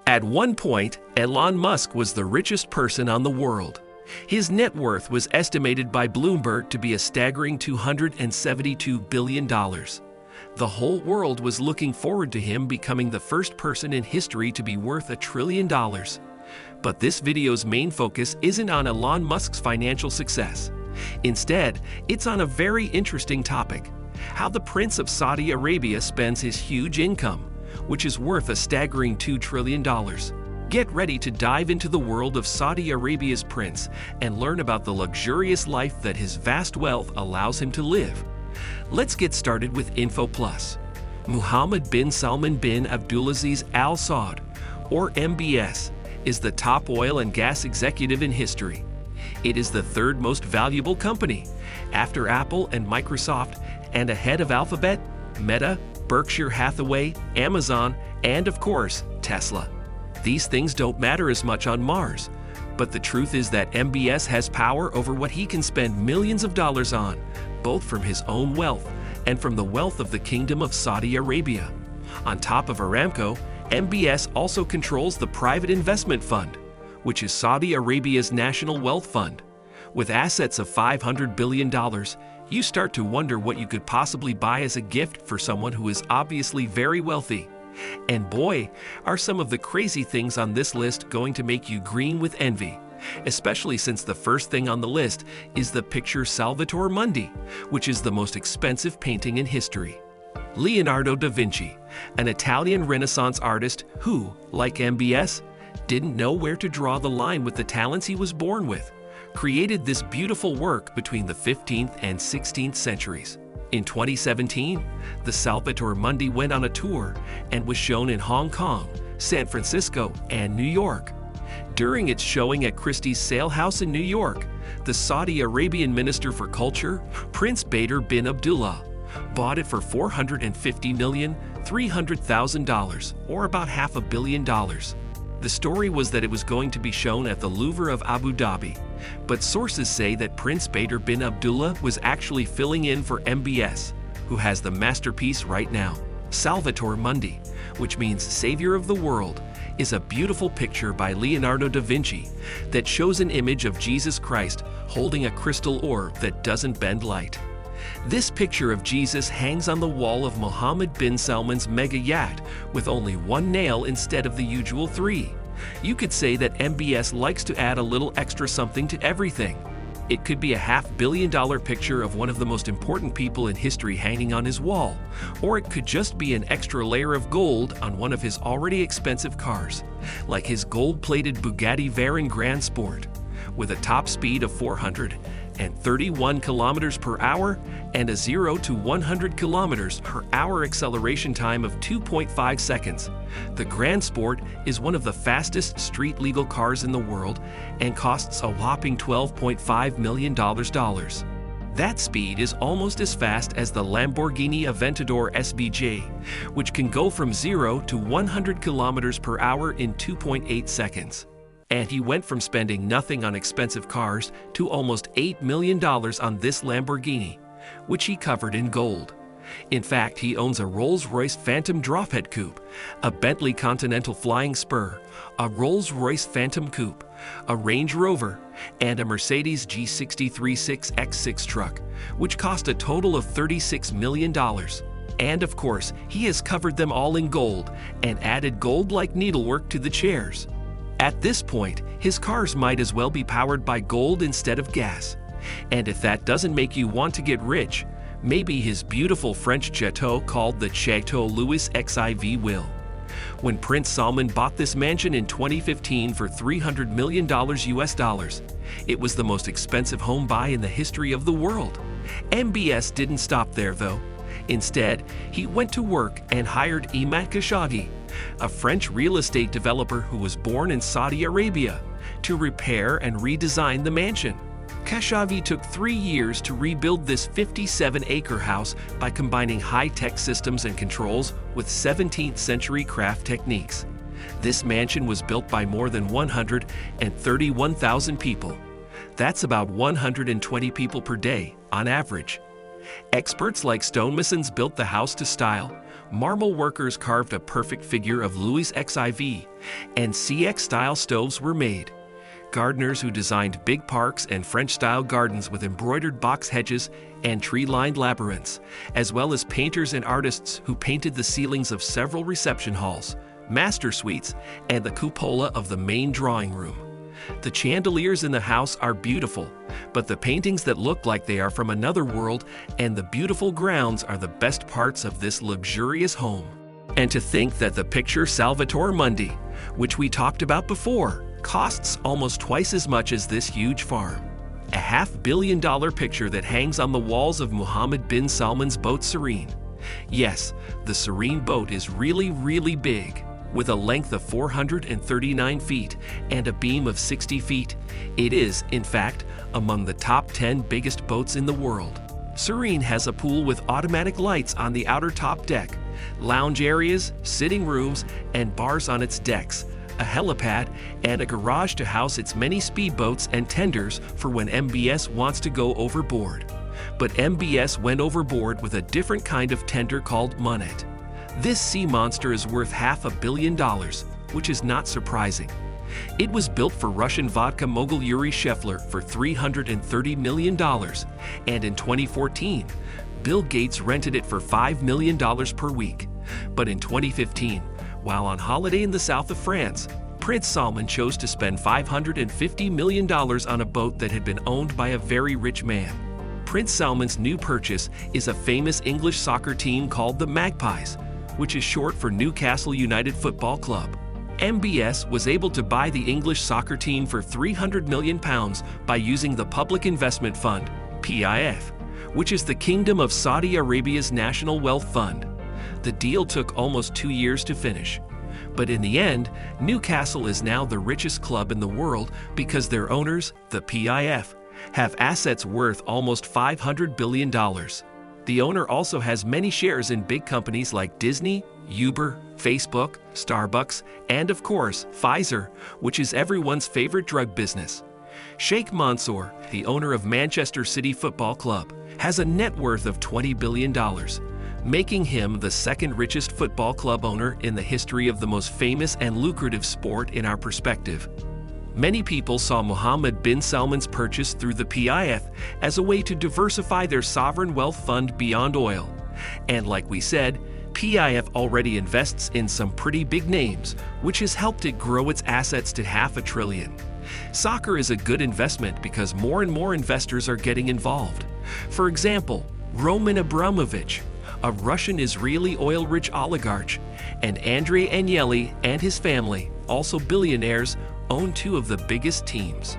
At one point, Elon Musk was the richest person on the world. His net worth was estimated by Bloomberg to be a staggering $272 billion. The whole world was looking forward to him becoming the first person in history to be worth $1 trillion. But this video's main focus isn't on Elon Musk's financial success. Instead, it's on a very interesting topic: how the Prince of Saudi Arabia spends his huge income, which is worth a staggering $2 trillion. Get ready to dive into the world of Saudi Arabia's prince and learn about the luxurious life that his vast wealth allows him to live. Let's get started with Info Plus. Mohammed bin Salman bin Abdulaziz Al Saud, or MBS, is the top oil and gas executive in history. It is the third most valuable company, after Apple and Microsoft, and ahead of Alphabet, Meta, Berkshire Hathaway, Amazon, and of course, Tesla. These things don't matter as much on Mars, but the truth is that MBS has power over what he can spend millions of dollars on, both from his own wealth and from the wealth of the Kingdom of Saudi Arabia. On top of Aramco, MBS also controls the Private Investment Fund, which is Saudi Arabia's national wealth fund. With assets of $500 billion, you start to wonder what you could possibly buy as a gift for someone who is obviously very wealthy. And boy, are some of the crazy things on this list going to make you green with envy, especially since the first thing on the list is the picture Salvator Mundi, which is the most expensive painting in history. Leonardo da Vinci, an Italian Renaissance artist who, like MBS, didn't know where to draw the line with the talents he was born with, created this beautiful work between the 15th and 16th centuries. In 2017, the Salvator Mundi went on a tour and was shown in Hong Kong, San Francisco, and New York. During its showing at Christie's Sale House in New York, the Saudi Arabian Minister for Culture, Prince Bader bin Abdullah, bought it for $450,300,000, or about $500 million. The story was that it was going to be shown at the Louvre of Abu Dhabi, but sources say that Prince Bader bin Abdullah was actually filling in for MBS, who has the masterpiece right now. Salvator Mundi, which means Savior of the World, is a beautiful picture by Leonardo da Vinci that shows an image of Jesus Christ holding a crystal orb that doesn't bend light. This picture of Jesus hangs on the wall of Mohammed bin Salman's mega yacht with only one nail instead of the usual 3. You could say that MBS likes to add a little extra something to everything. It could be a $500 million picture of one of the most important people in history hanging on his wall, or it could just be an extra layer of gold on one of his already expensive cars, like his gold-plated Bugatti Veyron Grand Sport. With a top speed of 431 kilometers per hour and a 0 to 100 kilometers per hour acceleration time of 2.5 seconds. The Grand Sport is one of the fastest street-legal cars in the world and costs a whopping $12.5 million. That speed is almost as fast as the Lamborghini Aventador SVJ, which can go from 0 to 100 kilometers per hour in 2.8 seconds. And he went from spending nothing on expensive cars to almost $8 million on this Lamborghini, which he covered in gold. In fact, he owns a Rolls-Royce Phantom Drophead Coupe, a Bentley Continental Flying Spur, a Rolls-Royce Phantom Coupe, a Range Rover, and a Mercedes G63 6X6 truck, which cost a total of $36 million. And of course, he has covered them all in gold and added gold-like needlework to the chairs. At this point, his cars might as well be powered by gold instead of gas. And if that doesn't make you want to get rich, maybe his beautiful French chateau called the Chateau Louis XIV will. When Prince Salman bought this mansion in 2015 for $300 million US, it was the most expensive home buy in the history of the world. MBS didn't stop there though. Instead, he went to work and hired Imad Khashoggi, a French real estate developer who was born in Saudi Arabia, to repair and redesign the mansion. Khashoggi took 3 years to rebuild this 57-acre house by combining high-tech systems and controls with 17th-century craft techniques. This mansion was built by more than 131,000 people. That's about 120 people per day, on average. Experts like stonemasons built the house to style, Marble workers carved a perfect figure of Louis XIV, and CX-style stoves were made. Gardeners who designed big parks and French-style gardens with embroidered box hedges and tree-lined labyrinths, as well as painters and artists who painted the ceilings of several reception halls, master suites, and the cupola of the main drawing room. The chandeliers in the house are beautiful, but the paintings that look like they are from another world and the beautiful grounds are the best parts of this luxurious home. And to think that the picture Salvator Mundi, which we talked about before, costs almost twice as much as this huge farm. A $500 million picture that hangs on the walls of Mohammed bin Salman's boat Serene. Yes, the Serene boat is really big. With a length of 439 feet and a beam of 60 feet, it is, in fact, among the top 10 biggest boats in the world. Serene has a pool with automatic lights on the outer top deck, lounge areas, sitting rooms, and bars on its decks, a helipad, and a garage to house its many speedboats and tenders for when MBS wants to go overboard. But MBS went overboard with a different kind of tender called Monet. This sea monster is worth $500 million, which is not surprising. It was built for Russian vodka mogul Yuri Shefler for $330 million, and in 2014, Bill Gates rented it for $5 million per week. But in 2015, while on holiday in the south of France, Prince Salman chose to spend $550 million on a boat that had been owned by a very rich man. Prince Salman's new purchase is a famous English soccer team called the Magpies, which is short for Newcastle United Football Club. MBS was able to buy the English soccer team for £300 million by using the Public Investment Fund, PIF, which is the Kingdom of Saudi Arabia's national wealth fund. The deal took almost 2 years to finish. But in the end, Newcastle is now the richest club in the world because their owners, the PIF, have assets worth almost $500 billion. The owner also has many shares in big companies like Disney, Uber, Facebook, Starbucks, and of course, Pfizer, which is everyone's favorite drug business. Sheikh Mansour, the owner of Manchester City Football Club, has a net worth of $20 billion, making him the second richest football club owner in the history of the most famous and lucrative sport in our perspective. Many people saw Mohammed bin Salman's purchase through the PIF as a way to diversify their sovereign wealth fund beyond oil. And like we said, PIF already invests in some pretty big names, which has helped it grow its assets to $500 billion. Soccer is a good investment because more and more investors are getting involved. For example, Roman Abramovich, a Russian-Israeli oil-rich oligarch, and Andrei Agnelli and his family, also billionaires, own two of the biggest teams.